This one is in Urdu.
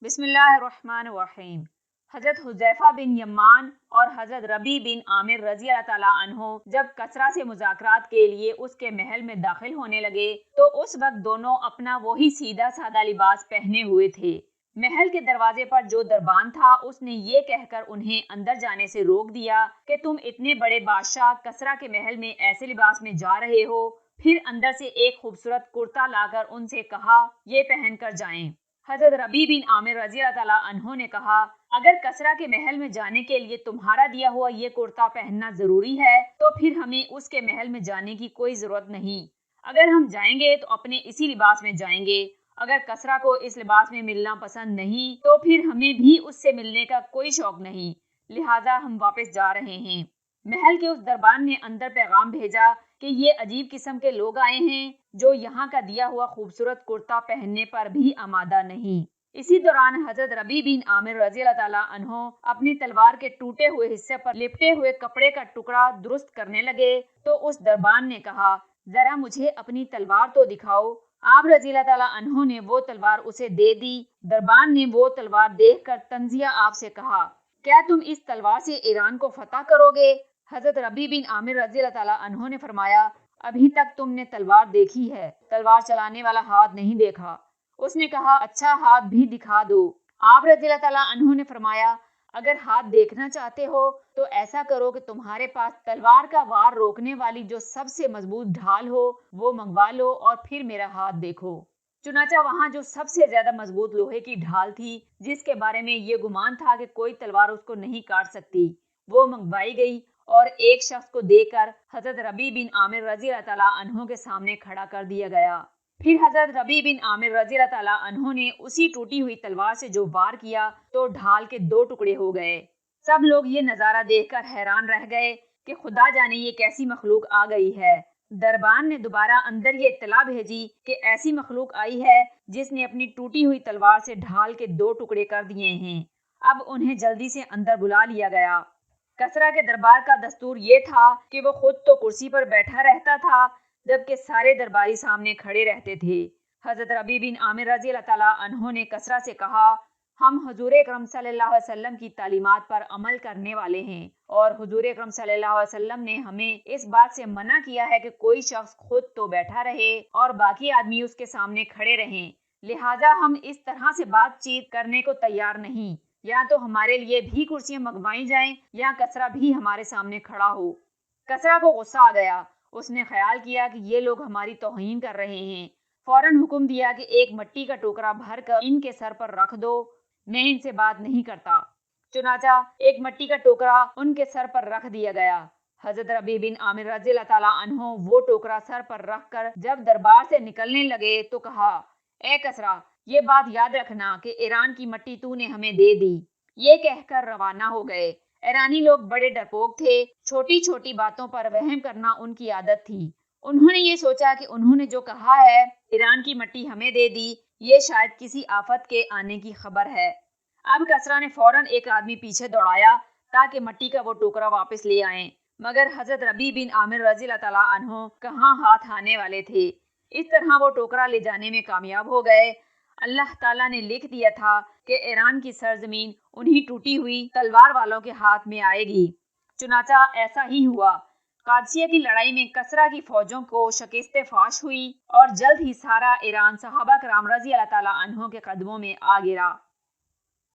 بسم اللہ الرحمن الرحیم۔ حضرت حذیفہ بن یمان اور حضرت ربیع بن عامر رضی اللہ تعالیٰ عنہ جب کسریٰ سے مذاکرات کے لیے اس کے محل میں داخل ہونے لگے تو اس وقت دونوں اپنا وہی سیدھا سادہ لباس پہنے ہوئے تھے۔ محل کے دروازے پر جو دربان تھا اس نے یہ کہہ کر انہیں اندر جانے سے روک دیا کہ تم اتنے بڑے بادشاہ کسریٰ کے محل میں ایسے لباس میں جا رہے ہو۔ پھر اندر سے ایک خوبصورت کرتا لا کر ان سے کہا یہ پہن کر جائیں۔ حضرت ربیع بن عامر رضی اللہ تعالیٰ عنہ نے کہا اگر کسریٰ کے محل میں جانے کے لیے تمہارا دیا ہوا یہ کرتا پہننا ضروری ہے تو پھر ہمیں اس کے محل میں جانے کی کوئی ضرورت نہیں۔ اگر ہم جائیں گے تو اپنے اسی لباس میں جائیں گے۔ اگر کسریٰ کو اس لباس میں ملنا پسند نہیں تو پھر ہمیں بھی اس سے ملنے کا کوئی شوق نہیں، لہٰذا ہم واپس جا رہے ہیں۔ محل کے اس دربان نے اندر پیغام بھیجا کہ یہ عجیب قسم کے لوگ آئے ہیں جو یہاں کا دیا ہوا خوبصورت کرتا پہننے پر بھی آمادہ نہیں۔ اسی دوران حضرت ربیع بن عامر رضی اللہ تعالیٰ عنہ اپنی تلوار کے ٹوٹے ہوئے حصے پر لپٹے ہوئے کپڑے کا ٹکڑا درست کرنے لگے تو اس دربان نے کہا ذرا مجھے اپنی تلوار تو دکھاؤ۔ آپ رضی اللہ تعالیٰ عنہ نے وہ تلوار اسے دے دی۔ دربان نے وہ تلوار دیکھ کر طنزیہ آپ سے کہا کیا تم اس تلوار سے ایران کو فتح کرو گے؟ حضرت ربیع بن عامر رضی اللہ تعالیٰ عنہ نے فرمایا ابھی تک تم نے تلوار دیکھی ہے، تلوار چلانے والا ہاتھ نہیں دیکھا۔ اس نے کہا اچھا ہاتھ بھی دکھا دو۔ آپ رضی اللہ تعالیٰ عنہ نے فرمایا اگر ہاتھ دیکھنا چاہتے ہو تو ایسا کرو کہ تمہارے پاس تلوار کا وار روکنے والی جو سب سے مضبوط ڈھال ہو وہ منگوا لو اور پھر میرا ہاتھ دیکھو۔ چنانچہ وہاں جو سب سے زیادہ مضبوط لوہے کی ڈھال تھی جس کے بارے میں یہ گمان تھا کہ کوئی تلوار اس کو نہیں کاٹ سکتی وہ منگوائی گئی اور ایک شخص کو دے کر حضرت ربیع بن عامر رضی اللہ تعالیٰ عنہ کے سامنے کھڑا کر دیا گیا۔ پھر حضرت ربیع بن عامر رضی اللہ تعالیٰ عنہ نے اسی ٹوٹی ہوئی تلوار سے جو وار کیا تو ڈھال کے 2 ٹکڑے ہو گئے۔ سب لوگ یہ نظارہ دیکھ کر حیران رہ گئے کہ خدا جانے یہ کیسی مخلوق آ گئی ہے۔ دربان نے دوبارہ اندر یہ اطلاع بھیجی کہ ایسی مخلوق آئی ہے جس نے اپنی ٹوٹی ہوئی تلوار سے ڈھال کے 2 ٹکڑے کر دیے ہیں۔ اب انہیں جلدی سے اندر بلا لیا گیا۔ کسریٰ کے دربار کا دستور یہ تھا کہ وہ خود تو کرسی پر بیٹھا رہتا تھا جبکہ سارے درباری سامنے کھڑے رہتے تھے۔ حضرت ربیع بن عامر رضی اللہ تعالیٰ عنہ نے کسریٰ سے کہا ہم حضور اکرم صلی اللہ علیہ وسلم کی تعلیمات پر عمل کرنے والے ہیں اور حضور اکرم صلی اللہ علیہ وسلم نے ہمیں اس بات سے منع کیا ہے کہ کوئی شخص خود تو بیٹھا رہے اور باقی آدمی اس کے سامنے کھڑے رہیں، لہٰذا ہم اس طرح سے بات چیت کرنے کو تیار نہیں، یا تو ہمارے لیے بھی کرسیاں منگوائی جائیں یا کسریٰ بھی ہمارے سامنے کھڑا ہو۔ کسریٰ کو غصہ آ گیا۔ اس نے خیال کیا کہ یہ لوگ ہماری توہین کر رہے ہیں، فوراً حکم دیا کہ ایک مٹی کا ٹوکرا بھر کر ان کے سر پر رکھ دو، میں ان سے بات نہیں کرتا۔ چنانچہ ایک مٹی کا ٹوکرا ان کے سر پر رکھ دیا گیا۔ حضرت ربیع بن عامر رضی اللہ تعالیٰ عنہ وہ ٹوکرا سر پر رکھ کر جب دربار سے نکلنے لگے تو کہا اے کسریٰ یہ بات یاد رکھنا کہ ایران کی مٹی تو نے ہمیں دے دی۔ یہ کہہ کر روانہ ہو گئے۔ ایرانی لوگ بڑے ڈرپوک تھے، چھوٹی چھوٹی باتوں پر وہم کرنا ان کی عادت تھی۔ انہوں نے یہ سوچا کہ انہوں نے جو کہا ہے ایران کی مٹی ہمیں دے دی یہ شاید کسی آفت کے آنے کی خبر ہے۔ اب کسریٰ نے فوراً ایک آدمی پیچھے دوڑایا تاکہ مٹی کا وہ ٹوکرا واپس لے آئیں، مگر حضرت ربیع بن عامر رضی اللہ تعالیٰ عنہ کہاں ہاتھ آنے والے تھے۔ اس طرح وہ ٹوکرا لے جانے میں کامیاب ہو گئے۔ اللہ تعالیٰ نے لکھ دیا تھا کہ ایران کی سرزمین انہی ٹوٹی ہوئی تلوار والوں کے ہاتھ میں آئے گی۔ چنانچہ ایسا ہی ہوا۔ قادسیہ کی لڑائی میں کسریٰ کی فوجوں کو شکست فاش ہوئی اور جلد ہی سارا ایران صحابہ کرام رضی اللہ تعالیٰ عنہ کے قدموں میں آ گرا۔